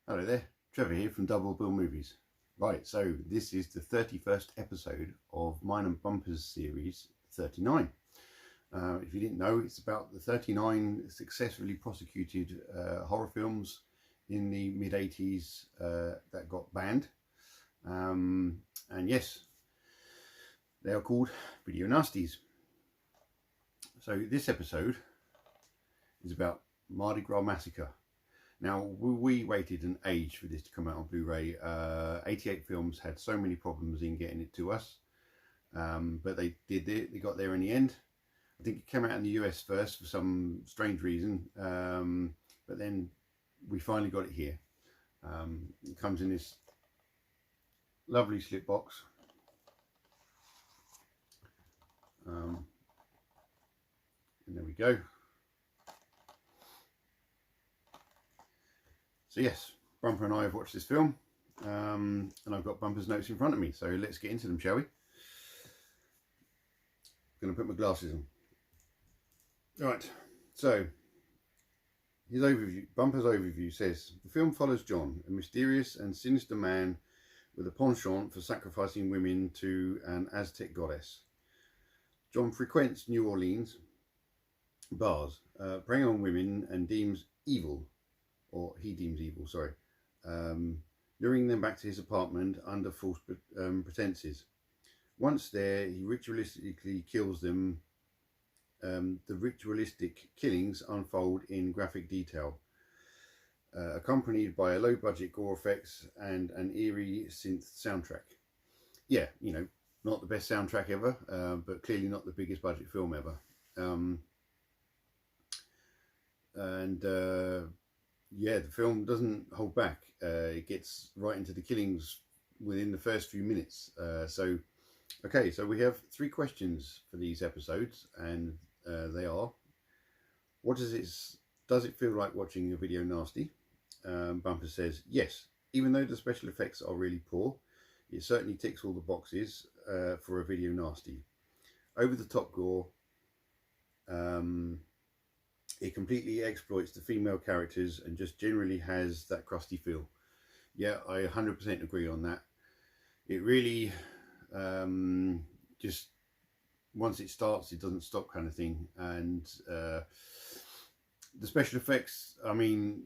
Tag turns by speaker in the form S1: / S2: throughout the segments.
S1: Hello there, Trevor here from Double Bill Movies. Right, so this is the 31st episode of Mine and Bumpers series 39. If you didn't know, it's about the 39 successfully prosecuted horror films in the mid-80s that got banned. And yes, they are called video nasties. So this episode is about Mardi Gras Massacre. Now, we waited an age for this to come out on Blu-ray. 88 Films had so many problems in getting it to us, but they did it. They got there in the end. I think it came out in the US first for some strange reason, but then we finally got it here. It comes in this lovely slip box. And there we go. So yes, Bumper and I have watched this film, and I've got Bumper's notes in front of me, so let's get into them, shall we? Going to put my glasses on. Right, so his overview, Bumper's overview says, the film follows John, a mysterious and sinister man with a penchant for sacrificing women to an Aztec goddess. John frequents New Orleans bars, preying on women and deems evil, or he deems evil, sorry, luring them back to his apartment under false pretenses. Once there, he ritualistically kills them. The ritualistic killings unfold in graphic detail, accompanied by a low-budget gore effects and an eerie synth soundtrack. Yeah, you know, not the best soundtrack ever, but clearly not the biggest budget film ever. Yeah, the film doesn't hold back. It gets right into the killings within the first few minutes. Okay, so we have 3 questions for these episodes, and they are: what does it feel like watching a video nasty? Bumper says yes, even though the special effects are really poor, it certainly ticks all the boxes for a video nasty. Over the top gore. It completely exploits the female characters and just generally has that crusty feel. Yeah, I 100% agree on that. It really just, once it starts, it doesn't stop kind of thing. And the special effects, I mean,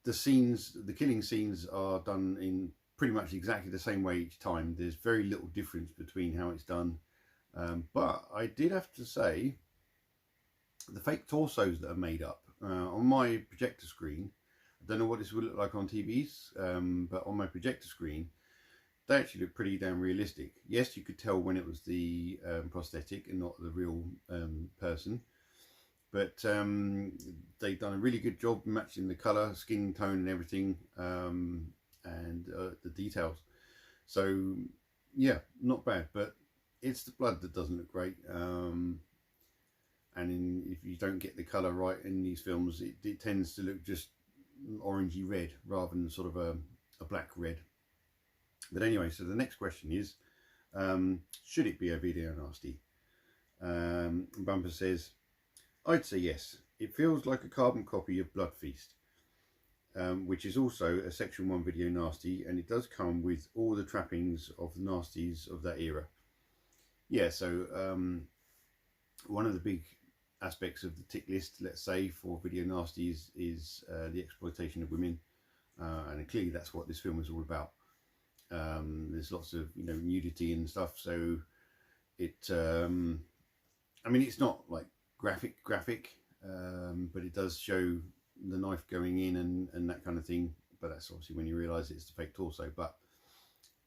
S1: the killing scenes are done in pretty much exactly the same way each time. There's very little difference between how it's done. But I did have to say, the fake torsos that are made up on my projector screen, I don't know what this will look like on TVs, but on my projector screen, they actually look pretty damn realistic. Yes, you could tell when it was the prosthetic and not the real person, but they've done a really good job matching the colour, skin tone and everything, and the details. So yeah, not bad, but it's the blood that doesn't look great. And if you don't get the colour right in these films, it tends to look just orangey red rather than sort of a black red. But anyway, so the next question is, should it be a video nasty? Bumper says, I'd say yes. It feels like a carbon copy of Blood Feast, which is also a Section 1 video nasty, and it does come with all the trappings of the nasties of that era. Yeah, so one of the big aspects of the tick list, let's say, for video nasties is the exploitation of women, and clearly that's what this film is all about. There's lots of, you know, nudity and stuff, so it I mean, it's not like graphic, but it does show the knife going in and that kind of thing, but that's obviously when you realize it's the fake torso. But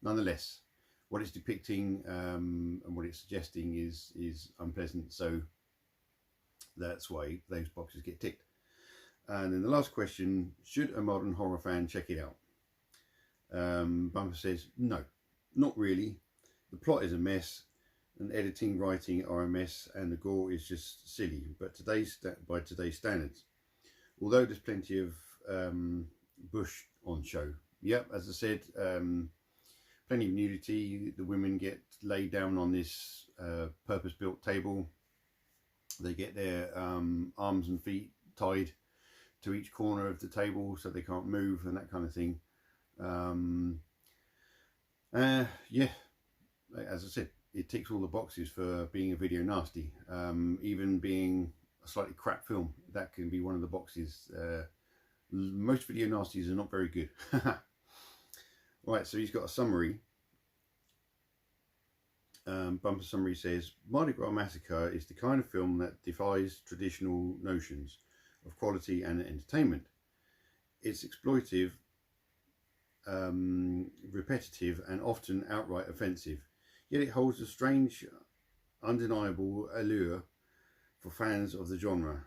S1: nonetheless, what it's depicting and what it's suggesting is unpleasant, so that's why those boxes get ticked. And then the last question, should a modern horror fan check it out? Bumper says, no, not really. The plot is a mess, and editing, writing are a mess, and the gore is just silly, but by today's standards. Although there's plenty of bush on show. Yep, as I said, plenty of nudity. The women get laid down on this purpose-built table. They get their arms and feet tied to each corner of the table so they can't move and that kind of thing. Yeah, as I said, it ticks all the boxes for being a video nasty. Even being a slightly crap film, that can be one of the boxes. Most video nasties are not very good. Right, so he's got a summary. Bumper summary says, Mardi Gras Massacre is the kind of film that defies traditional notions of quality and entertainment. It's exploitive, repetitive, and often outright offensive, yet it holds a strange, undeniable allure for fans of the genre.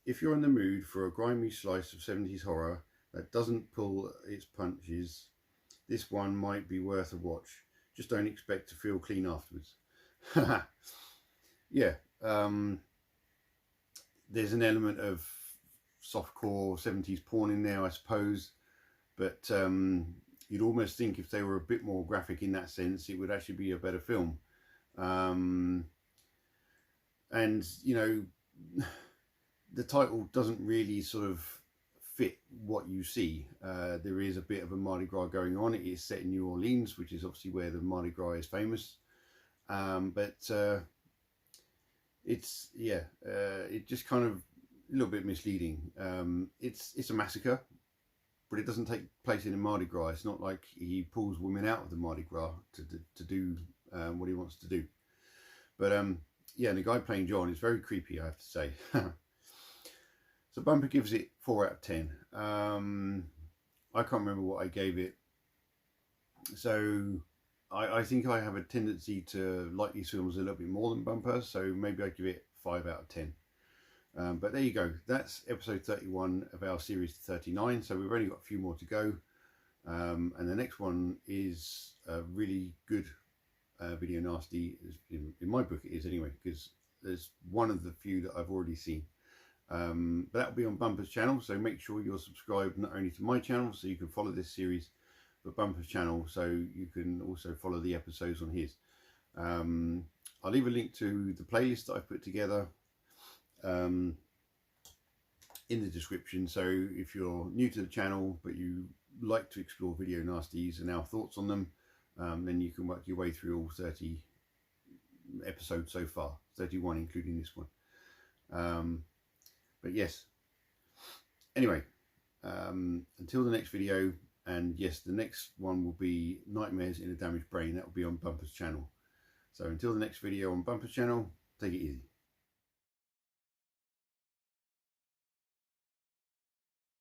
S1: If you're in the mood for a grimy slice of 70s horror that doesn't pull its punches, this one might be worth a watch. Just don't expect to feel clean afterwards. Yeah, there's an element of softcore 70s porn in there, I suppose, but you'd almost think if they were a bit more graphic in that sense, it would actually be a better film. And, you know, the title doesn't really sort of fit what you see. There is a bit of a Mardi Gras going on. It is set in New Orleans, which is obviously where the Mardi Gras is famous. But it's, yeah, it just kind of a little bit misleading. It's a massacre, but it doesn't take place in a Mardi Gras. It's not like he pulls women out of the Mardi Gras to do what he wants to do. But yeah, the guy playing John is very creepy, I have to say. So Bumper gives it 4 out of 10. I can't remember what I gave it. So I think I have a tendency to like these films a little bit more than Bumper. So maybe I give it 5 out of 10. But there you go. That's episode 31 of our series 39. So we've only got a few more to go. And the next one is a really good video nasty. In my book it is anyway, because there's one of the few that I've already seen. But that'll be on Bumper's channel, so make sure you're subscribed not only to my channel so you can follow this series, but Bumper's channel so you can also follow the episodes on his. I'll leave a link to the playlist that I've put together in the description, so if you're new to the channel but you like to explore video nasties and our thoughts on them, then you can work your way through all 30 episodes so far, 31 including this one. But yes, anyway, until the next video, and yes, the next one will be Nightmares in a Damaged Brain. That will be on Bumper's channel. So until the next video on Bumper's channel, take it easy.